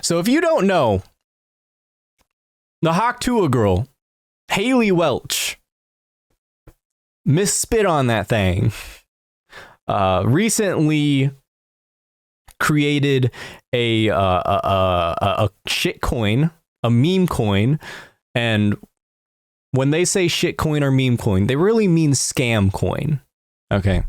So if you don't know, the Hawk Tuah girl, Haley Welch, misspit on that thing, recently created a shit coin, a meme coin, and when they say shit coin or meme coin, they really mean scam coin. Okay.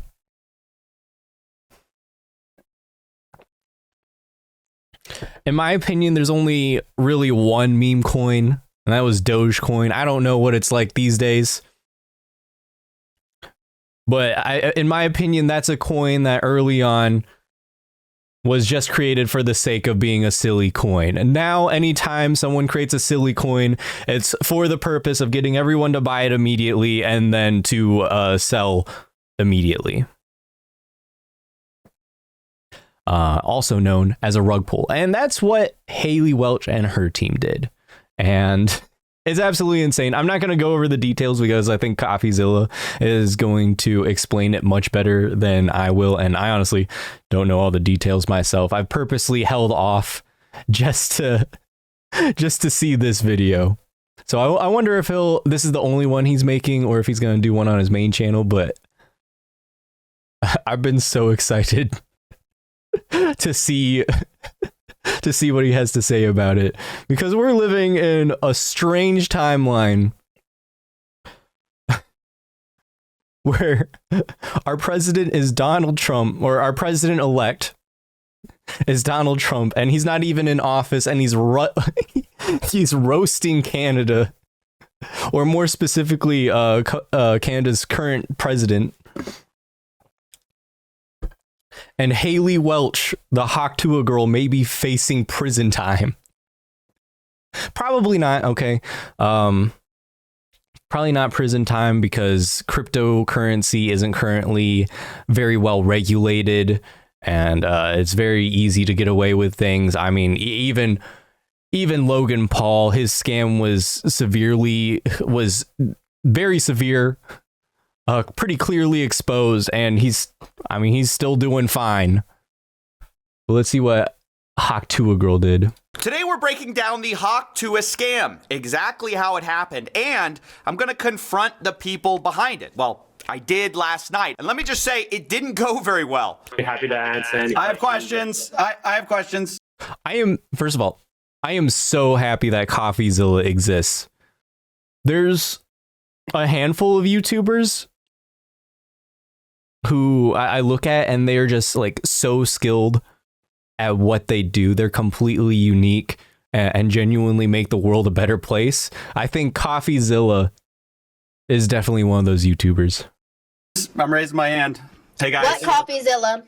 In my opinion, there's only really one meme coin, and that was Dogecoin. I don't know what it's like these days. But in my opinion, that's a coin that early on was just created for the sake of being a silly coin. And now anytime someone creates a silly coin, it's for the purpose of getting everyone to buy it immediately and then to sell immediately. Also known as a rug pull. And that's what Haley Welch and her team did. And it's absolutely insane. I'm not going to go over the details because I think CoffeeZilla is going to explain it much better than I will. And I honestly don't know all the details myself. I've purposely held off just to see this video. So I wonder if this is the only one he's making or if he's going to do one on his main channel. But I've been so excited to see what he has to say about it, because we're living in a strange timeline where our president is Donald Trump, or our president-elect is Donald Trump, and he's not even in office, and he's roasting Canada, or more specifically Canada's current president. And Haley Welch, the Hawk Tuah girl, may be facing prison time. Probably not, okay. Probably not prison time because cryptocurrency isn't currently very well regulated, and it's very easy to get away with things. I mean, even Logan Paul, his scam was very severe. Pretty clearly exposed, and he's still doing fine. But let's see what Hawk Tuah girl did. Today we're breaking down the Hawk Tuah scam, exactly how it happened, and I'm going to confront the people behind it. Well, I did last night, and let me just say, it didn't go very well. Be happy to answer any I have questions. I have questions. First of all, I am so happy that CoffeeZilla exists. There's a handful of YouTubers who I look at, and they're just like so skilled at what they do. They're completely unique and genuinely make the world a better place. I think CoffeeZilla is definitely one of those YouTubers. I'm raising my hand. Hey guys. What CoffeeZilla?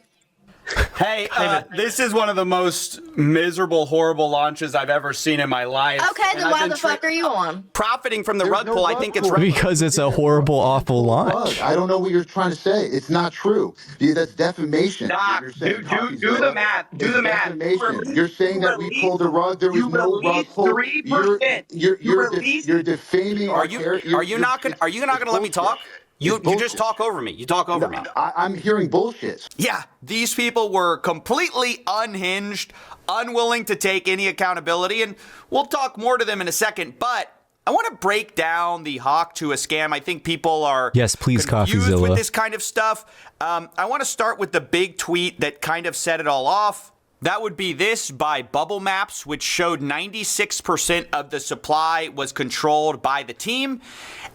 Hey, this is one of the most miserable, horrible launches I've ever seen in my life. Okay, then why the fuck are you on? Profiting from the There's rug no pull, I rug think it's pull. Because it's a horrible, awful launch. I don't know what you're trying to say. It's not true. That's defamation. Doc, You're saying do the math. Do the math. Defamation. You're saying that we pulled a rug. There was no rug pull. 3%. You're defaming our character. Are you not gonna let me talk? You just talk over me. You talk over me. I'm hearing bullshit. Yeah, these people were completely unhinged, unwilling to take any accountability, and we'll talk more to them in a second, but I want to break down the Hawk Tuah scam. I think people are please, confused CoffeeZilla. with this kind of stuff. I want to start with the big tweet that kind of set it all off. That would be this by Bubble Maps, which showed 96% of the supply was controlled by the team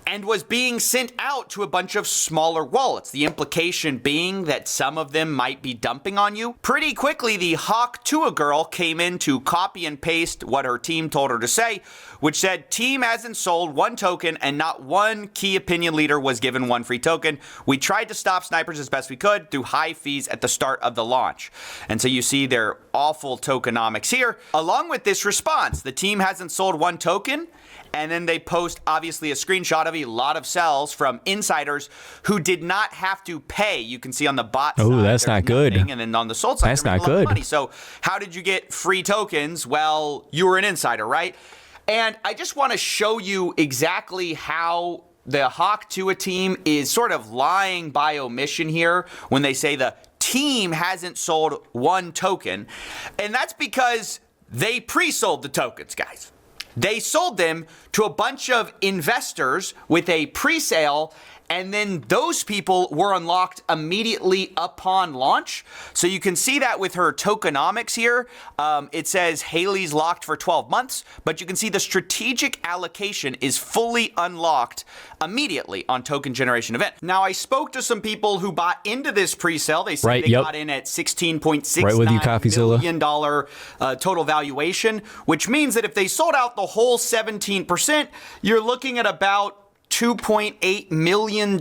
and was being sent out to a bunch of smaller wallets. The implication being that some of them might be dumping on you. Pretty quickly, the Hawk Tuah girl came in to copy and paste what her team told her to say, which said, team hasn't sold one token and not one key opinion leader was given one free token. We tried to stop snipers as best we could through high fees at the start of the launch. And so you see their awful tokenomics here, along with this response. The team hasn't sold one token. And then they post, obviously, a screenshot of a lot of sells from insiders who did not have to pay. You can see on the bot side. Oh, that's not good. And then on the sold side, that's they're not making a lot of good. money. So how did you get free tokens? Well, you were an insider, right? And I just want to show you exactly how the Hawk Tuah team is sort of lying by omission here when they say the team hasn't sold one token. And that's because they pre-sold the tokens, guys. They sold them to a bunch of investors with a pre-sale, and then those people were unlocked immediately upon launch. So you can see that with her tokenomics here. It says Haley's locked for 12 months, but you can see the strategic allocation is fully unlocked immediately on token generation event. Now, I spoke to some people who bought into this pre-sale. They said they got in at $16.69 million total valuation, which means that if they sold out the whole 17%, you're looking at about $2.8 million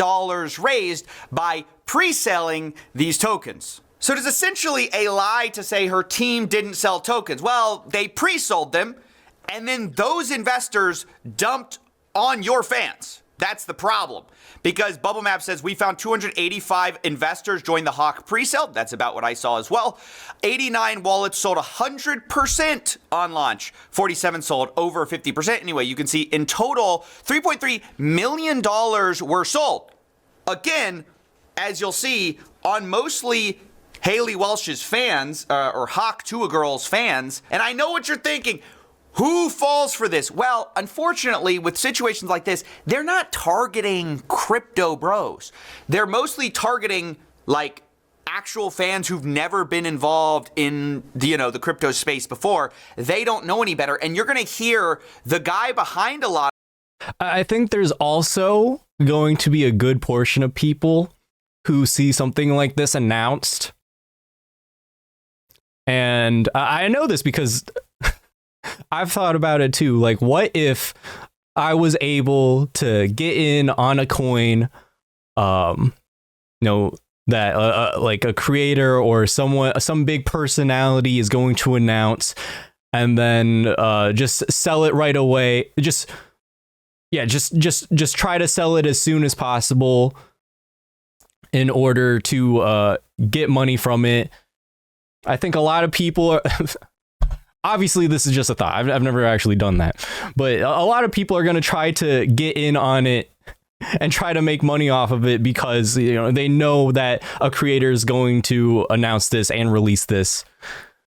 raised by pre-selling these tokens. So it is essentially a lie to say her team didn't sell tokens. Well, they pre-sold them, and then those investors dumped on your fans. That's the problem. Because Bubble Map says we found 285 investors join the Hawk pre-sale. That's about what I saw as well. 89 wallets sold 100% on launch. 47 sold over 50%. Anyway, you can see in total, $3.3 million were sold. Again, as you'll see, on mostly Haley Welch's fans, or Hawk Tuah Girls fans. And I know what you're thinking. Who falls for this? Well, unfortunately, with situations like this, they're not targeting crypto bros. They're mostly targeting like actual fans who've never been involved in the crypto space before. They don't know any better, and you're going to hear the guy behind a lot. I think there's also going to be a good portion of people who see something like this announced. And I know this because I've thought about it too. Like, what if I was able to get in on a coin, that like a creator or some big personality is going to announce, and then just sell it right away. Just try to sell it as soon as possible in order to get money from it. I think a lot of people are. Obviously, this is just a thought. I've never actually done that. But a lot of people are going to try to get in on it and try to make money off of it because they know that a creator is going to announce this and release this.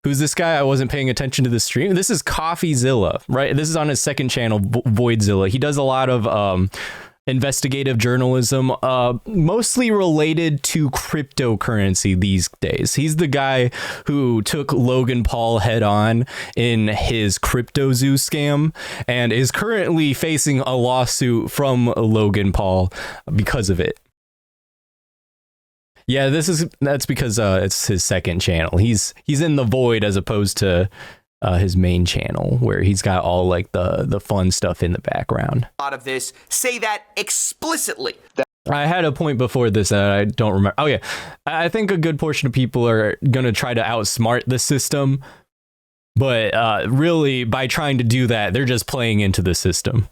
Who's this guy? I wasn't paying attention to the stream. This is CoffeeZilla, right? This is on his second channel, Voidzilla. He does a lot of investigative journalism, mostly related to cryptocurrency these days. He's the guy who took Logan Paul head on in his CryptoZoo scam and is currently facing a lawsuit from Logan Paul because of it. Yeah, that's because it's his second channel. He's in the void as opposed to his main channel where he's got all like the fun stuff in the background. A lot of this say that explicitly. I had a point before this that I don't remember. Oh yeah, I think a good portion of people are gonna try to outsmart the system, but really by trying to do that, they're just playing into the system.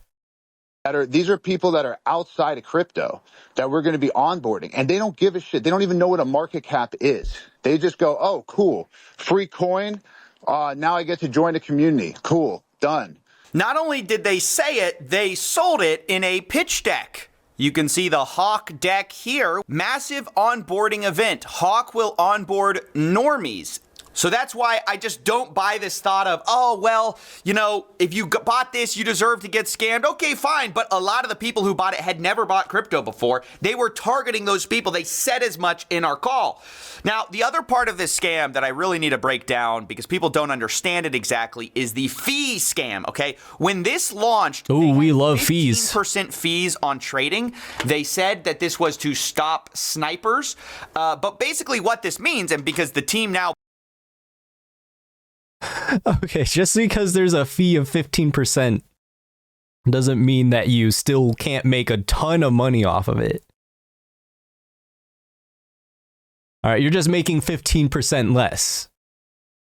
These are people that are outside of crypto that we're going to be onboarding, and they don't give a shit. They don't even know what a market cap is. They just go, oh, cool, free coin. Now I get to join a community. Cool, done. Not only did they say it, they sold it in a pitch deck. You can see the Hawk deck here. Massive onboarding event. Hawk will onboard normies. So that's why I just don't buy this thought of, oh, well, if you bought this, you deserve to get scammed. Okay, fine. But a lot of the people who bought it had never bought crypto before. They were targeting those people. They said as much in our call. Now, the other part of this scam that I really need to break down because people don't understand it exactly is the fee scam, okay? When this launched, we love fees. 15% fees on trading. They said that this was to stop snipers. But basically what this means, and because the team now okay, just because there's a fee of 15% doesn't mean that you still can't make a ton of money off of it. All right, you're just making 15% less.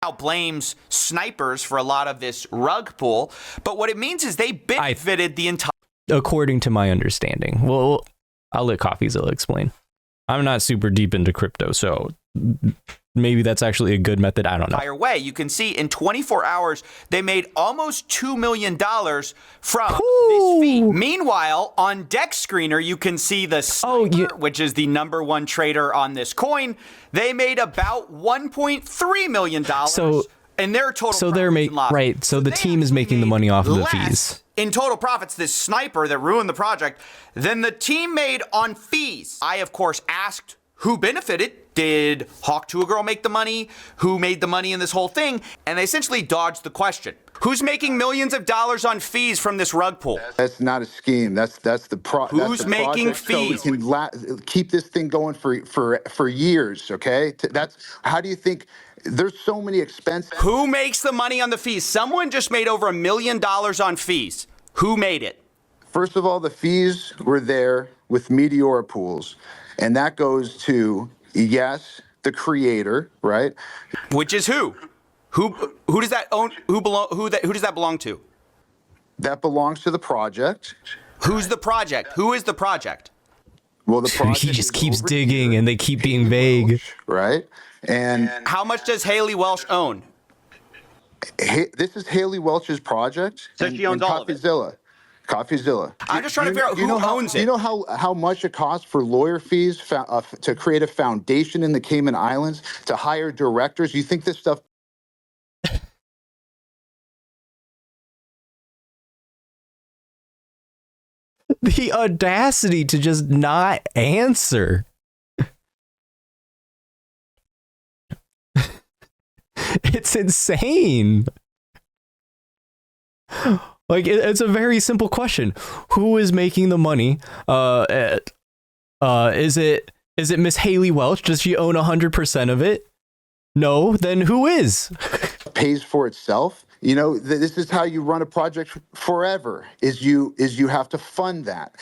Now blames snipers for a lot of this rug pull, but what it means is they benefited the entire. According to my understanding. Well, I'll let CoffeeZilla explain. I'm not super deep into crypto, so maybe that's actually a good method. I don't know. Entire way. You can see in 24 hours, they made almost $2 million from this fee. Meanwhile, on Deck Screener, you can see the Sniper, which is the #1 trader on this coin. They made about $1.3 million And their total So they're profits and losses. right. So the they team is actually making the made money off of the less fees. in total profits, this sniper that ruined the project, than the team made on fees. I, of course, asked who benefited. Did Hawk to a Girl make the money? Who made the money in this whole thing? And they essentially dodged the question. Who's making millions of dollars on fees from this rug pull? That's not a scheme. That's the Who's making fees? So we can keep this thing going for years. Okay. That's how do you think? There's so many expenses. Who makes the money on the fees? Someone just made over $1 million on fees. Who made it? First of all, the fees were there with Meteora pools, and that goes to yes, the creator, right? Which is who? Who does that own? Who does that belong to? That belongs to the project. Who's the project? Who is the project? Well, the project He just is keeps over digging, here. and they keep being vague. Right? And How much does Haley Welsh own? this is Haley Welch's project. So she owns all of it. CoffeeZilla. I'm just trying to figure out who owns it. Do you know how much it costs for lawyer fees to create a foundation in the Cayman Islands, to hire directors? You think this stuff? The audacity to just not answer. It's insane. Like, it's a very simple question. Who is making the money? Is it Miss Haley Welch? Does she own 100% of it? No, then who is? Pays for itself. You know, this is how you run a project forever. Is you have to fund that.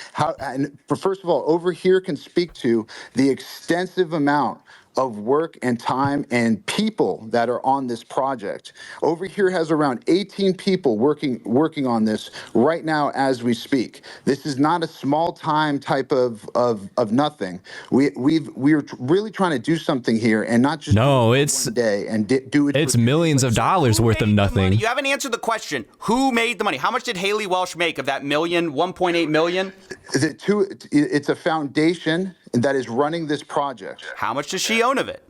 First of all, over here can speak to the extensive amount of work and time and people that are on this project. Over here has around 18 people working on this right now as we speak. This is not a small time type of nothing. We're really trying to do something here, and not just it's one day and do it. It's millions of dollars worth of nothing. You haven't answered the question. Who made the money? How much did Haley Welsh make of that million, 1.8 million? It's a foundation that is running this project. How much does she own of it?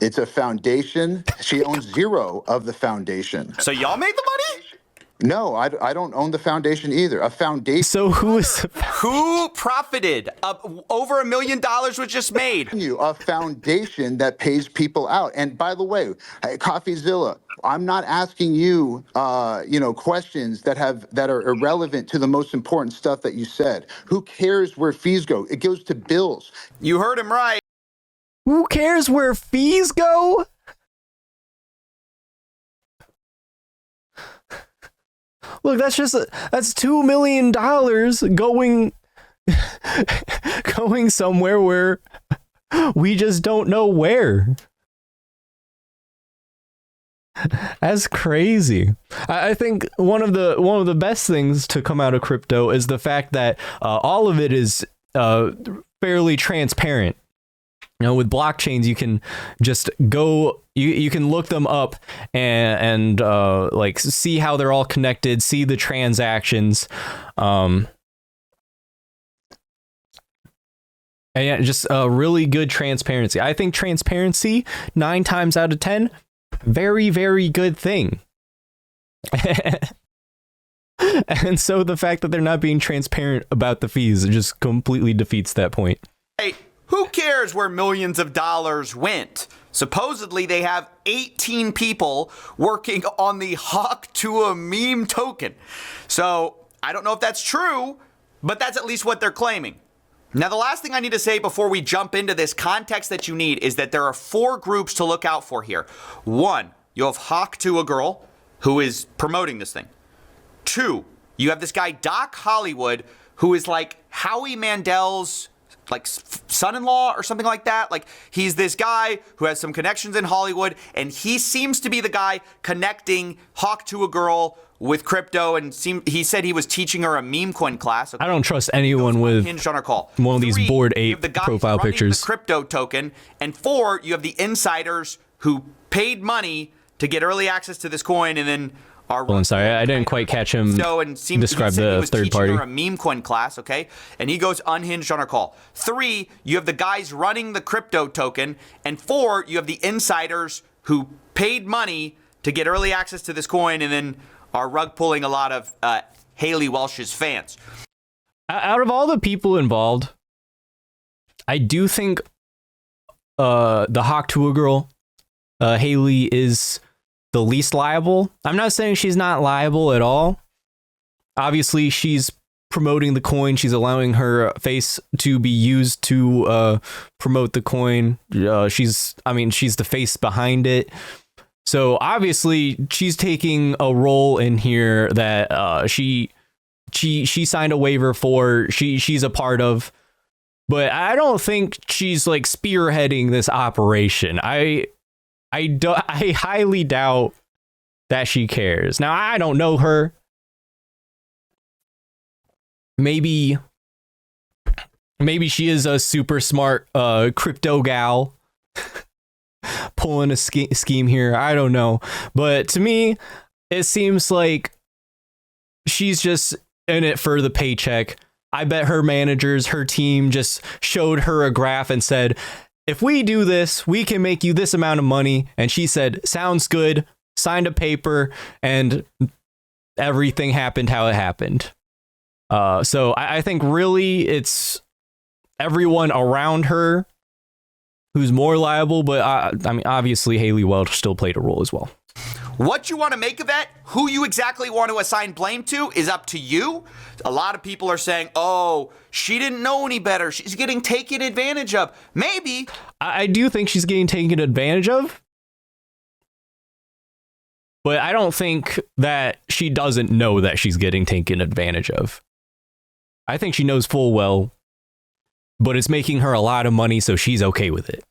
It's a foundation. She owns zero of the foundation. So y'all made the money? No, I don't own the foundation either. A foundation. So who profited? Over $1 million was just made. A foundation that pays people out. And by the way, CoffeeZilla, I'm not asking you, questions that are irrelevant to the most important stuff that you said. Who cares where fees go? It goes to bills. You heard him right. Who cares where fees go? Look, that's $2 million going somewhere where we just don't know where. That's crazy. I think one of the best things to come out of crypto is the fact that all of it is fairly transparent. You know, with blockchains, you can just go, you can look them up and like see how they're all connected, see the transactions, and yeah, just a really good transparency. I think transparency, 9 times out of 10, very, very good thing. And so the fact that they're not being transparent about the fees, it just completely defeats that point. Hey, who cares where millions of dollars went? Supposedly, they have 18 people working on the Hawk Tuah meme token. So I don't know if that's true, but that's at least what they're claiming. Now, the last thing I need to say before we jump into this context that you need is that there are 4 groups to look out for here. 1, you have Hawk Tuah Girl, who is promoting this thing. 2, you have this guy, Doc Hollywood, who is like Howie Mandel's like son-in-law or something like that. Like, he's this guy who has some connections in Hollywood, and he seems to be the guy connecting Hawk Tuah Girl with crypto, and he said he was teaching her a meme coin class. Okay? I don't trust anyone with hinged on our call. one of these 3, Bored you Ape have the guys profile running pictures. the crypto token, and 4, you have the insiders who paid money to get early access to this coin, and then are. Well, I'm sorry, I didn't quite catch him describe the third party. Her a meme coin class, okay? And he goes unhinged on our call. 3, you have the guys running the crypto token, and 4, you have the insiders who paid money to get early access to this coin and then are rug pulling a lot of Haley Welch's fans. Out of all the people involved, I do think the Hawk Tuah girl, Haley, is the least liable. I'm not saying she's not liable at all. Obviously, she's promoting the coin. She's allowing her face to be used to promote the coin. She's the face behind it. So obviously, she's taking a role in here that she signed a waiver for. She's a part of. But I don't think she's like spearheading this operation. I highly doubt that she cares. Now, I don't know her. Maybe she is a super smart crypto gal pulling a scheme here. I don't know. But to me, it seems like she's just in it for the paycheck. I bet her managers, her team just showed her a graph and said, if we do this, we can make you this amount of money. And she said, sounds good, signed a paper, and everything happened how it happened. So I think really it's everyone around her who's more liable. But obviously Haley Welch still played a role as well. What you want to make of that, who you exactly want to assign blame to, is up to you. A lot of people are saying, oh, she didn't know any better. She's getting taken advantage of. Maybe. I do think she's getting taken advantage of. But I don't think that she doesn't know that she's getting taken advantage of. I think she knows full well, but it's making her a lot of money, so she's okay with it.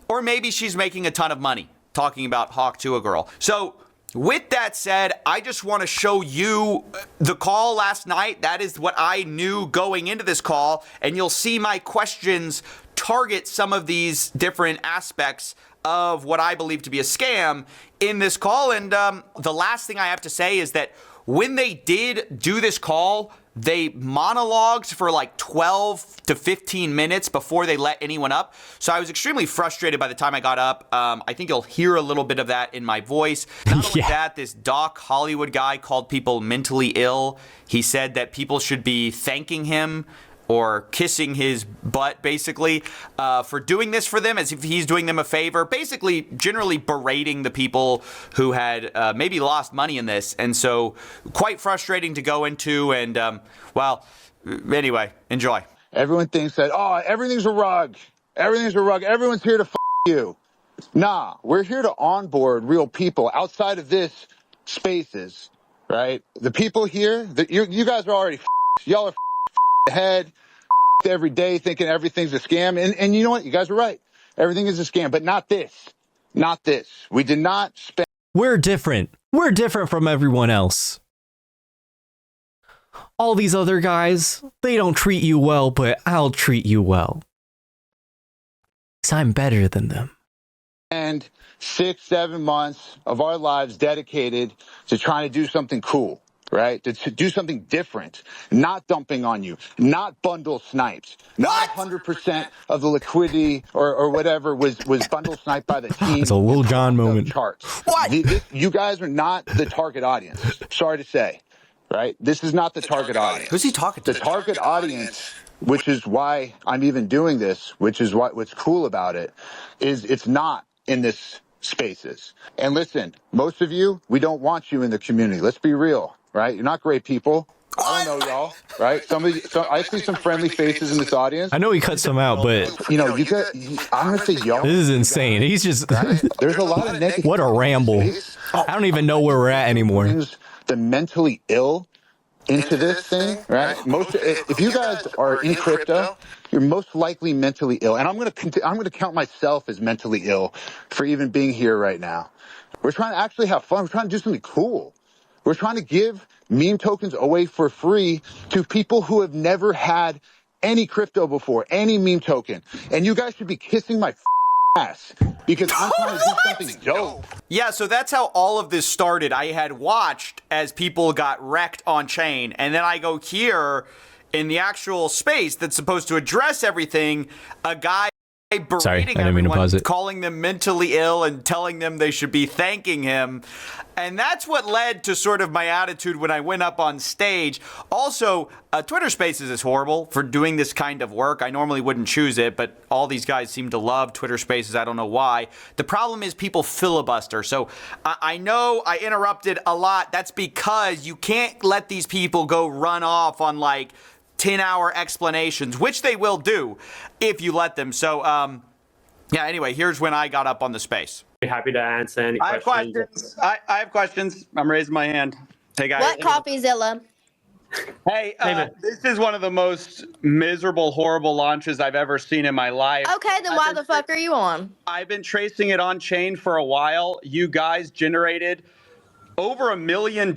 Or maybe she's making a ton of money, talking about Hawk Tuah girl. So with that said, I just want to show you the call last night. That is what I knew going into this call. And you'll see my questions target some of these different aspects of what I believe to be a scam in this call. And the last thing I have to say is that when they did do this call, they monologued for like 12 to 15 minutes before they let anyone up. So I was extremely frustrated by the time I got up. I think you'll hear a little bit of that in my voice. Not only that, this Doc Hollywood guy called people mentally ill. He said that people should be thanking him or kissing his butt, basically, for doing this for them, as if he's doing them a favor, basically generally berating the people who had maybe lost money in this. And so quite frustrating to go into. And, anyway, enjoy. Everyone thinks that, oh, everything's a rug. Everything's a rug. Everyone's here to you. Nah, we're here to onboard real people outside of this spaces, right? The people here, you guys are already y'all are ahead every day thinking everything's a scam. And you know what? You guys are right. Everything is a scam, but not this. Not this. We did not spend. We're different. We're different from everyone else. All these other guys, they don't treat you well, but I'll treat you well. 'Cause I'm better than them. And 6-7 months of our lives dedicated to trying to do something cool. Right? To do something different, not dumping on you, not bundle snipes, not 100% of the liquidity or whatever was bundle sniped by the team. It's a Lil Jon moment. Charts. What? You guys are not the target audience. Sorry to say, right? This is not the target audience. Who's he talking to? The target audience, which is why I'm even doing this, which is what's cool about it, is it's not in this spaces. And listen, most of you, we don't want you in the community. Let's be real. Right? You're not great people. I don't know y'all, right? I see some friendly faces in this audience. I know he cut some out, but I'm gonna say y'all. This is insane. He's just there's a lot of negative. What a ramble. I don't even know where we're at anymore. The mentally ill into this thing, right? If you guys are in crypto, you're most likely mentally ill, and I'm gonna count myself as mentally ill for even being here right now. We're trying to actually have fun. We're trying to do something cool. We're trying to give meme tokens away for free to people who have never had any crypto before, any meme token. And you guys should be kissing my ass because I'm trying to do something dope. Yeah, so that's how all of this started. I had watched as people got wrecked on chain, and then I go here in the actual space that's supposed to address everything, a guy berating I didn't mean to everyone, pause it. calling them mentally ill and telling them they should be thanking him. And that's what led to sort of my attitude when I went up on stage. Also, Twitter Spaces is horrible for doing this kind of work. I normally wouldn't choose it, but all these guys seem to love Twitter Spaces. I don't know why. The problem is people filibuster. So I know I interrupted a lot. That's because you can't let these people go run off on like 10-hour explanations, which they will do if you let them. So, yeah, anyway, here's when I got up on the space. Be happy to answer any I have questions. questions. I have questions. I'm raising my hand. Hey, guys. What CoffeeZilla? Hey, man. this is one of the most miserable, horrible launches I've ever seen in my life. Okay, then why the fuck are you on? I've been tracing it on chain for a while. You guys generated over $1 million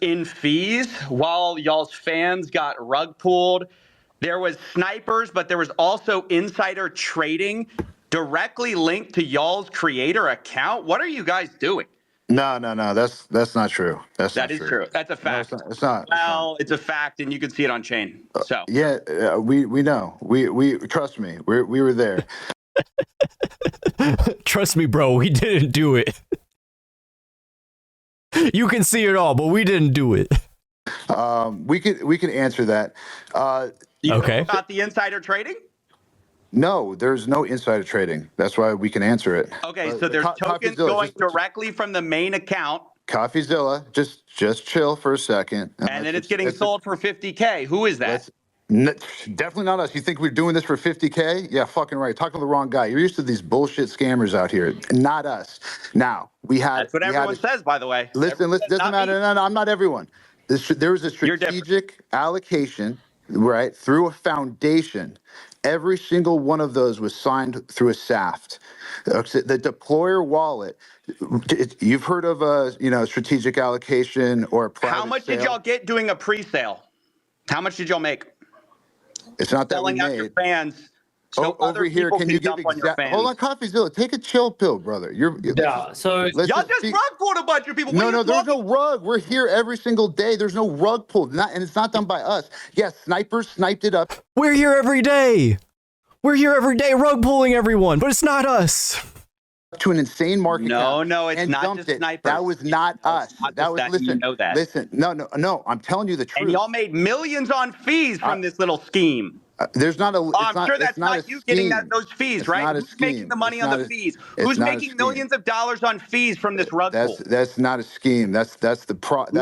in fees while y'all's fans got rug pulled. There was snipers, but there was also insider trading directly linked to y'all's creator account. What are you guys doing? No. That's not true. That is true. That's a fact. No, it's not. Well, it's a fact, and you can see it on chain. So Yeah, we know. We trust me. We were there. Trust me, bro. We didn't do it. You can see it all, but we didn't do it. We could answer that. you know Okay. about the insider trading? No, there's no insider trading. That's why we can answer it. Okay, But so there's tokens CoffeeZilla, going just- directly from the main account, CoffeeZilla, just chill for a second. and then it's getting sold for 50K. Who is that? Definitely not us. You think we're doing this for 50K? Yeah, fucking right. Talking to the wrong guy. You're used to these bullshit scammers out here. Not us. Now, we had. That's what everyone says, by the way. Listen, Everyone says doesn't not me. matter. No, I'm not everyone. There was a You're different. strategic allocation, right, through a foundation. Every single one of those was signed through a SAFT. The deployer wallet. You've heard of a strategic allocation or a private How much sale. did y'all get doing a pre-sale? How much did y'all make? It's not that we Selling out your made. fans. So Over other here, people can you give dump on your exact? fans. Hold on, CoffeeZilla. Take a chill pill, brother. Yeah, so Let's Y'all just speak- rug pulled a bunch of people. What No, are you there's talking- no rug. We're here every single day. There's no rug pulled, and it's not done by us. Yes, snipers sniped it up. We're here every day. We're here every day, rug pulling everyone, but it's not us. To an insane market No, cap no, it's and not dumped just it. snipers. That was not It's us. not That just was that, and you listen. know that. Listen, no. I'm telling you the truth. And y'all made millions on fees from this little scheme. There's not a. It's I'm not, sure it's that's not not a you getting scheme. those fees, It's right? not a Who's making scheme. the money It's on not the a- fees? it's Who's not a making scheme. millions of dollars on fees from this rug pull? That's not a scheme. That's the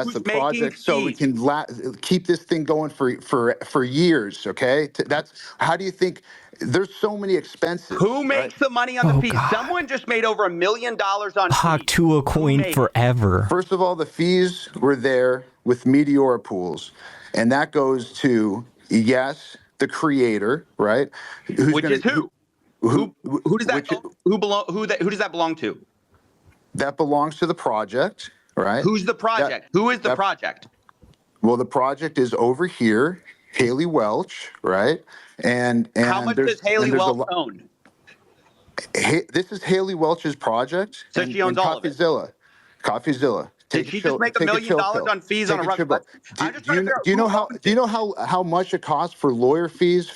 Who's making project. So we fees? can keep this thing going for years. Okay. That's how do you think? There's so many expenses. Who right? makes the money on the Oh, fees? God. Someone just made over $1 million on Hawk fees. Tuah coin made it? forever. First of all, the fees were there with Meteora pools, and that goes to the creator, right? Which is who? Who does that which- who does that belong to? that belongs to the project, right? Who's the project? Who is the that- project? Well, the project is over here, Haley Welch, right? And How much does Haley there's a Welch own? This is Haley Welch's project. So she owns all of it. CoffeeZilla. Did she just make $1 million on fees on a rug? I'm just trying to figure out Do you know who how? owns Do you it. know how much it costs for lawyer fees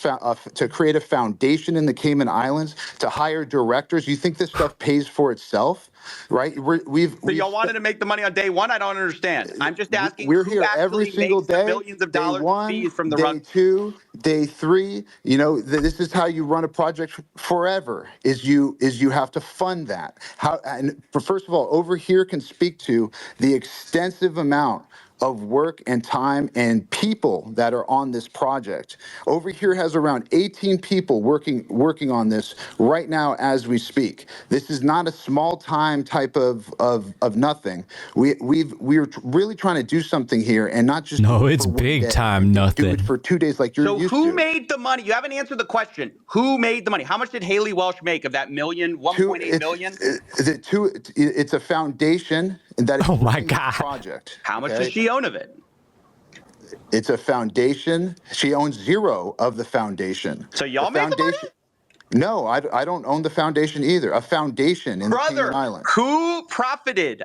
to create a foundation in the Cayman Islands to hire directors? You think this stuff pays for itself, right? So y'all wanted to make the money on day one? I don't understand. I'm just asking We're who here actually every single makes the day. millions of Day dollars one, in fees from the day rug. two, day three. This is how you run a project forever. Is you have to fund that. First of all, over here can speak to the extensive amount of work and time and people that are on this project. Over here has around 18 people working on this right now as we speak. This is not a small time type of nothing. We're really trying to do something here and not just No, do it it's for one big day. time Do nothing. it for 2 days like you're So used who to. made the money? You haven't answered the question. Who made the money? How much did Haley Welch make of that million, 1.8 million? It's a foundation that is Oh my running the God. project. How much okay? does she own of it? It's a foundation. She owns zero of the foundation. So y'all The made the money? foundation. No, I don't own the foundation either. A foundation in the Cayman Islands. Who profited?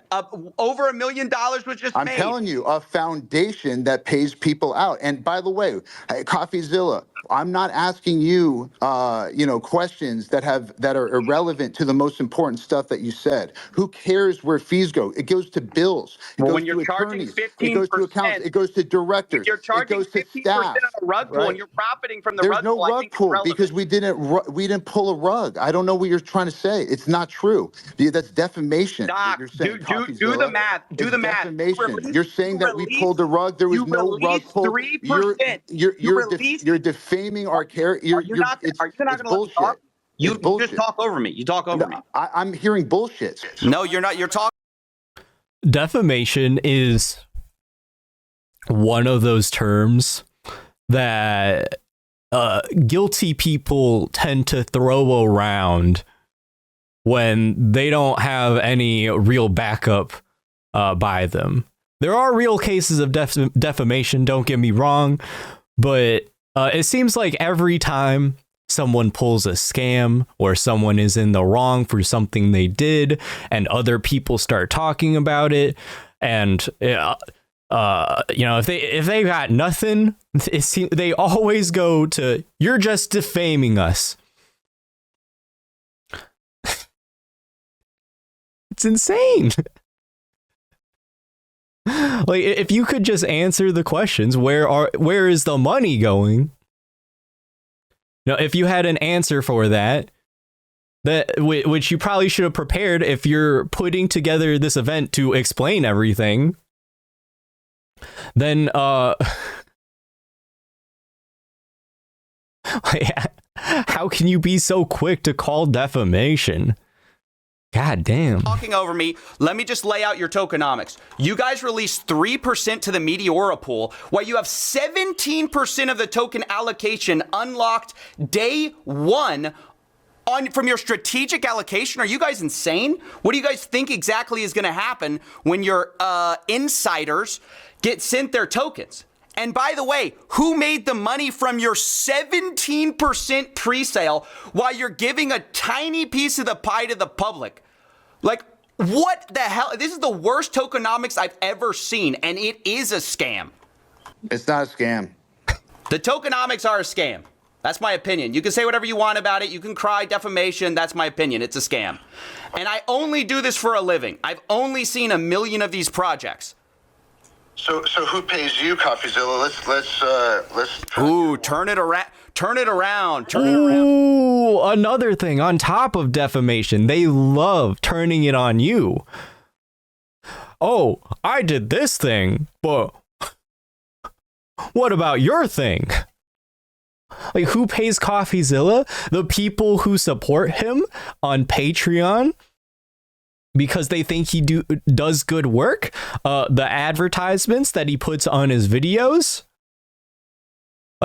Over $1 million was just I'm made. telling you, a foundation that pays people out. And by the way, hey, CoffeeZilla, I'm not asking you, questions that are irrelevant to the most important stuff that you said. Who cares where fees go? It goes to bills. It goes when to you're charging attorneys. 15%, it goes to accountants. It goes to directors. You're charging it goes to 15% staff. on a rug pull, right? and you're profiting from the There's rug no pull. rug pull because we didn't pull a rug. I don't know what you're trying to say. It's not true. That's defamation. Doc, You're saying do the math. Do the math. Defamation. You're saying that we pulled a rug. There was no rug pull. 3%. You're defaming our character. You're not going to bullshit. talk? You bullshit. just talk over me. You talk over me. I'm hearing bullshit. No, you're not. You're talking. Defamation is one of those terms that guilty people tend to throw around when they don't have any real backup by them. There are real cases of defamation, don't get me wrong, but it seems like every time someone pulls a scam or someone is in the wrong for something they did and other people start talking about it, and if they got nothing, they always go to, you're just defaming us. It's insane. Like, if you could just answer the questions, where is the money going? Now, if you had an answer for that which you probably should have prepared if you're putting together this event to explain everything, then how can you be so quick to call defamation? God damn. Talking over me. Let me just lay out your tokenomics. You guys released 3% to the Meteora pool, while you have 17% of the token allocation unlocked day one from your strategic allocation. Are you guys insane? What do you guys think exactly is going to happen when your insiders get sent their tokens? And by the way, who made the money from your 17% pre-sale while you're giving a tiny piece of the pie to the public? Like, what the hell? This is the worst tokenomics I've ever seen, and it is a scam. It's not a scam. The tokenomics are a scam. That's my opinion. You can say whatever you want about it. You can cry defamation. That's my opinion. It's a scam. And I only do this for a living. I've only seen 1 million of these projects. So who pays you, CoffeeZilla? Let's. Ooh, turn it around. Turn it around. Ooh, another thing on top of defamation, they love turning it on you. Oh, I did this thing, but what about your thing? Like, who pays CoffeeZilla? The people who support him on Patreon because they think he does good work. The advertisements that he puts on his videos.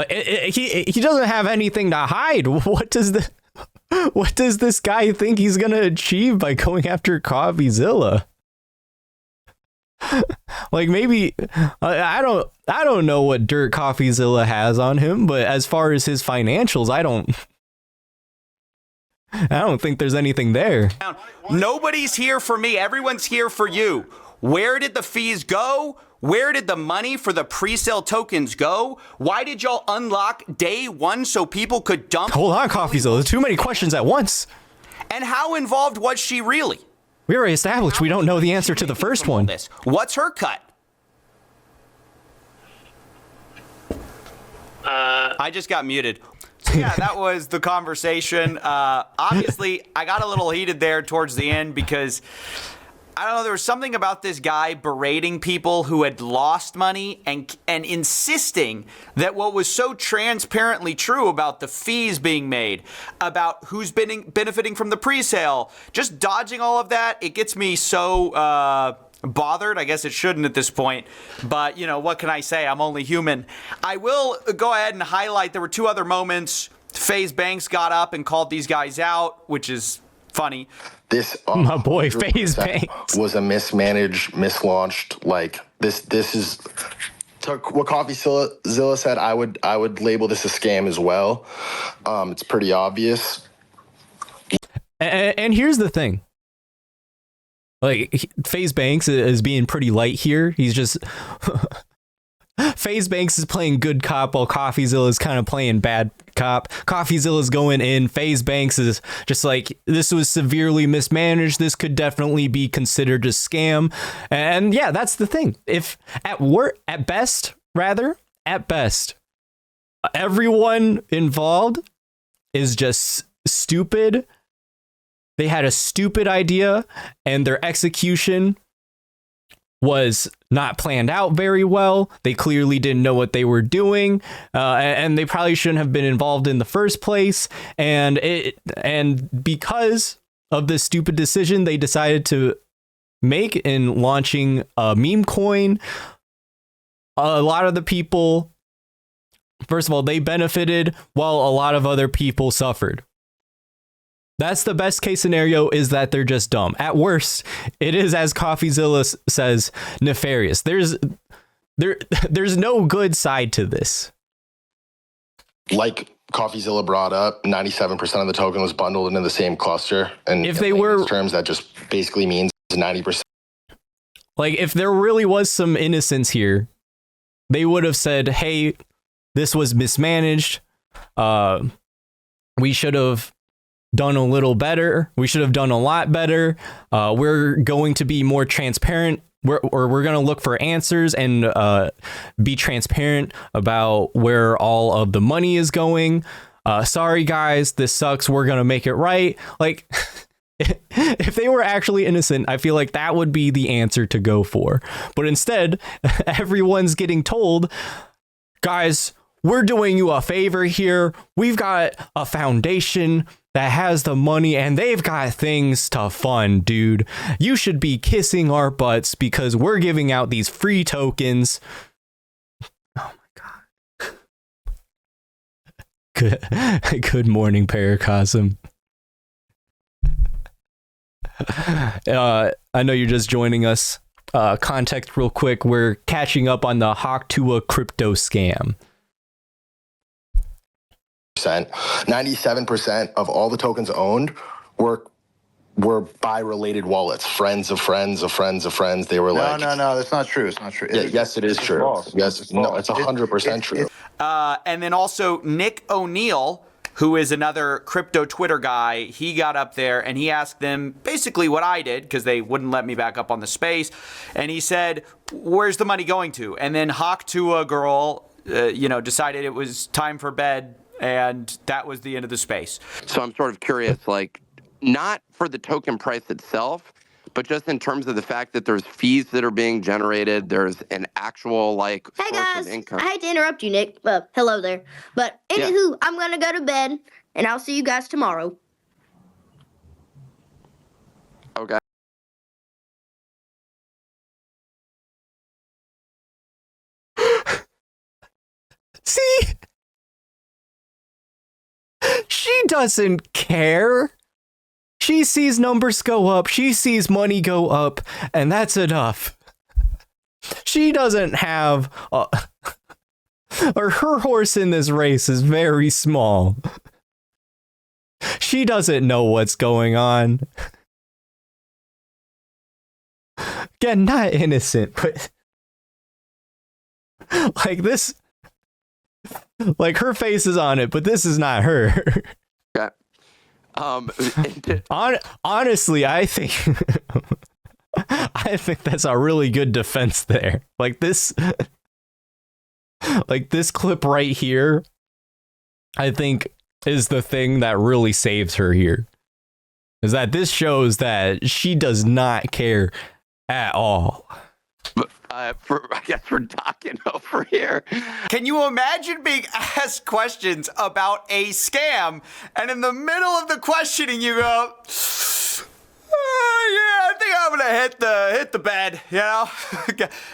He doesn't have anything to hide. What does this guy think he's gonna achieve by going after CoffeeZilla? Like, maybe I don't know what dirt CoffeeZilla has on him, but as far as his financials, I don't think there's anything there. Nobody's here for me. Everyone's here for you. Where did the fees go? Where did the money for the pre-sale tokens go? Why did y'all unlock day one so people could dump? Hold on, CoffeeZilla. There's too many questions at once. And how involved was she really? We already established we don't know the answer to the first one. What's her cut? I just got muted. So yeah, that was the conversation. Obviously, I got a little heated there towards the end because, I don't know, there was something about this guy berating people who had lost money and insisting that what was so transparently true about the fees being made, about who's benefiting from the pre-sale, just dodging all of that. It gets me so bothered. I guess it shouldn't at this point, but what can I say? I'm only human. I will go ahead and highlight there were two other moments. FaZe Banks got up and called these guys out, which is funny. This my boy FaZe Banks was a mismanaged, mislaunched. Like this is what CoffeeZilla said. I would label this a scam as well. It's pretty obvious. And here's the thing. Like, FaZe Banks is being pretty light here. He's just... FaZe Banks is playing good cop while CoffeeZilla is kind of playing bad cop. CoffeeZilla is going in. FaZe Banks is just like, this was severely mismanaged. This could definitely be considered a scam. And yeah, that's the thing. If at best, everyone involved is just stupid. They had a stupid idea and their execution was not planned out very well. They clearly didn't know what they were doing, and they probably shouldn't have been involved in the first place. And because of this stupid decision they decided to make in launching a meme coin, a lot of the people, first of all, they benefited while a lot of other people suffered. That's the best case scenario, is that they're just dumb. At worst, it is, as CoffeeZilla says, nefarious. There's no good side to this. Like CoffeeZilla brought up, 97% of the token was bundled into the same cluster. And if they were terms, that just basically means 90%. Like, if there really was some innocence here, they would have said, hey, this was mismanaged. We should have done a little better. We should have done a lot better. We're going to be more transparent. We're going to look for answers and be transparent about where all of the money is going. Sorry, guys, this sucks. We're going to make it right. Like, if they were actually innocent, I feel like that would be the answer to go for. But instead, everyone's getting told, guys, we're doing you a favor here. We've got a foundation that has the money and they've got things to fund, dude. You should be kissing our butts because we're giving out these free tokens. Oh my God. Good morning, Paracosm. I know you're just joining us. Context real quick. We're catching up on the Tuah crypto scam. 97% of all the tokens owned were by related wallets, friends of friends of friends of friends. They were no, that's not true. It's not true. Yes, it is true. False. Yes, no, it's 100% true. And then also Nick O'Neill, who is another crypto Twitter guy, he got up there and he asked them basically what I did, because they wouldn't let me back up on the space. And he said, where's the money going to? And then Tuah girl, decided it was time for bed. And that was the end of the space. So I'm sort of curious, like, not for the token price itself, but just in terms of the fact that there's fees that are being generated, there's an actual, Hey source guys, of income. I hate to interrupt you, Nick. Hello there. But anywho, I'm going to go to bed, and I'll see you guys tomorrow. Okay. See? She doesn't care. She sees numbers go up. She sees money go up. And that's enough. She doesn't have... or her horse in this race is very small. She doesn't know what's going on. Again, not innocent, but... like this... like her face is on it, but this is not her. Okay. Honestly, I think that's a really good defense there. Like this clip right here, I think is the thing that really saves her here. Is that this shows that she does not care at all. I guess we're talking over here. Can you imagine being asked questions about a scam, and in the middle of the questioning you go, I think I'm gonna hit the bed,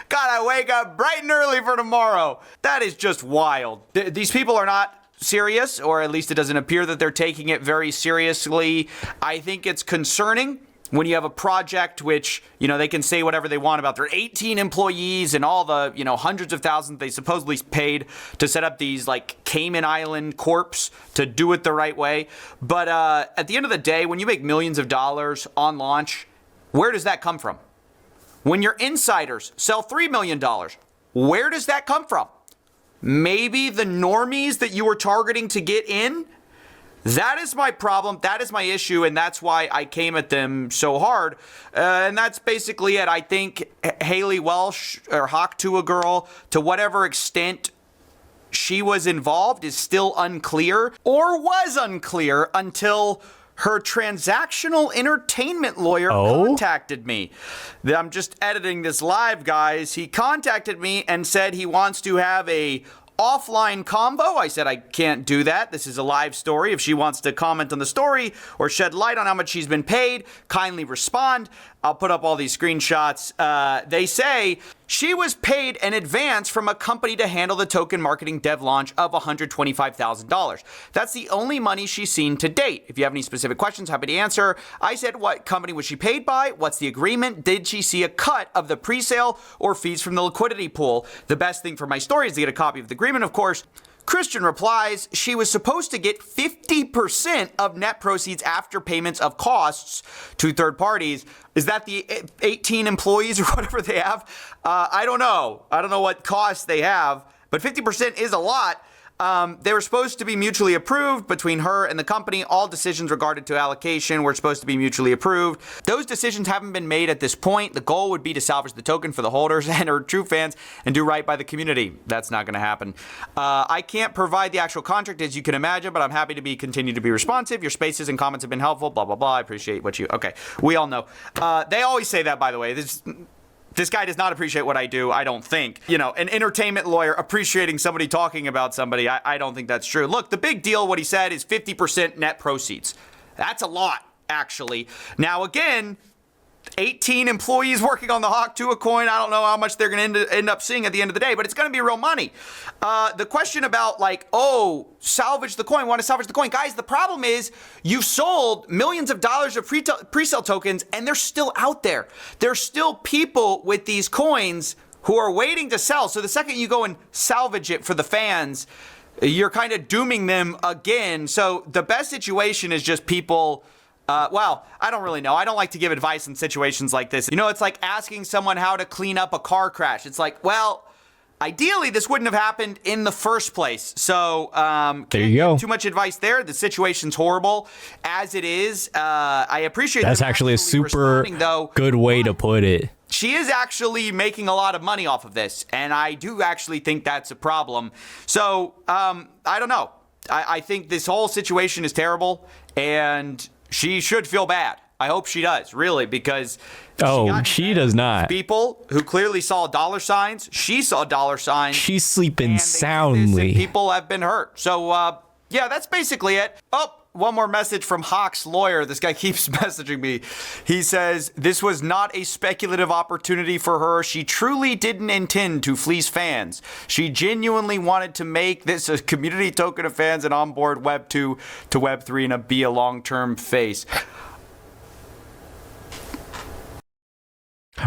Gotta wake up bright and early for tomorrow. That is just wild. These people are not serious, or at least it doesn't appear that they're taking it very seriously. I think it's concerning when you have a project which, you know, they can say whatever they want about their 18 employees and all the, you know, hundreds of thousands they supposedly paid to set up these like Cayman Island corps to do it the right way. But at the end of the day, when you make millions of dollars on launch, where does that come from? When your insiders sell $3 million, where does that come from? Maybe the normies that you were targeting to get in? That is my problem. That is my issue. And that's why I came at them so hard. And that's basically it. I think Haley Welch or Hawk Tuah girl, to whatever extent she was involved, is still unclear, or was unclear until her transactional entertainment lawyer contacted me. I'm just editing this live, guys. He contacted me and said he wants to have a offline convo. I said I can't do that. This is a live story. If she wants to comment on the story or shed light on how much she's been paid, kindly respond. I'll put up all these screenshots. They say she was paid in advance from a company to handle the token marketing dev launch of $125,000. That's the only money she's seen to date. If you have any specific questions, happy to answer. I said, what company was she paid by? What's the agreement? Did she see a cut of the pre-sale or fees from the liquidity pool? The best thing for my story is to get a copy of the agreement, of course. Christian replies, she was supposed to get 50% of net proceeds after payments of costs to third parties. Is that the 18 employees or whatever they have? I don't know. I don't know what costs they have, but 50% is a lot. They were supposed to be mutually approved between her and the company. All decisions regarding to allocation were supposed to be mutually approved. Those decisions haven't been made at this point. The goal would be to salvage the token for the holders and her true fans and do right by the community. That's not going to happen. I can't provide the actual contract, as you can imagine, but I'm happy to continue to be responsive. Your spaces and comments have been helpful, blah, blah, blah. I appreciate what you... Okay, we all know. They always say that, by the way. This guy does not appreciate what I do, I don't think. You know, an entertainment lawyer appreciating somebody talking about somebody, I don't think that's true. Look, the big deal, what he said, is 50% net proceeds. That's a lot, actually. Now, again, 18 employees working on the Hawk Tuah coin. I don't know how much they're going to end up seeing at the end of the day, but it's going to be real money. The question about like, salvage the coin, want to salvage the coin. Guys, the problem is you've sold millions of dollars of pre-sale tokens and they're still out there. There's still people with these coins who are waiting to sell. So the second you go and salvage it for the fans, you're kind of dooming them again. So the best situation is just people... well, I don't really know. I don't like to give advice in situations like this. You know, it's like asking someone how to clean up a car crash. It's like, well, ideally, this wouldn't have happened in the first place. So, there you go. Too much advice there. The situation's horrible as it is. I appreciate that's actually a super good way to put it. She is actually making a lot of money off of this, and I do actually think that's a problem. So, I don't know. I think this whole situation is terrible, and she should feel bad. I hope she does, really, because she does not. People who clearly saw dollar signs, she saw dollar signs. She's sleeping soundly. People have been hurt. So, yeah, that's basically it. Oh, one more message from Hawk's lawyer. This guy keeps messaging me. He says, this was not a speculative opportunity for her. She truly didn't intend to fleece fans. She genuinely wanted to make this a community token of fans and onboard Web 2 to Web 3 and be a long-term face.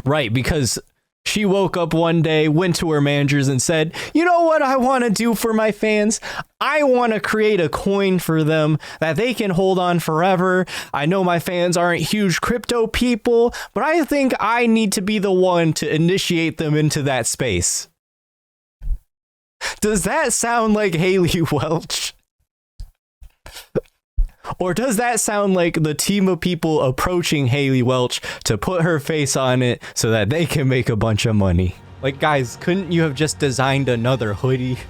Right, because she woke up one day, went to her managers and said, you know what I want to do for my fans? I want to create a coin for them that they can hold on forever. I know my fans aren't huge crypto people, but I think I need to be the one to initiate them into that space. Does that sound like Haley Welch? Or does that sound like the team of people approaching Haley Welch to put her face on it so that they can make a bunch of money? Like, guys, couldn't you have just designed another hoodie?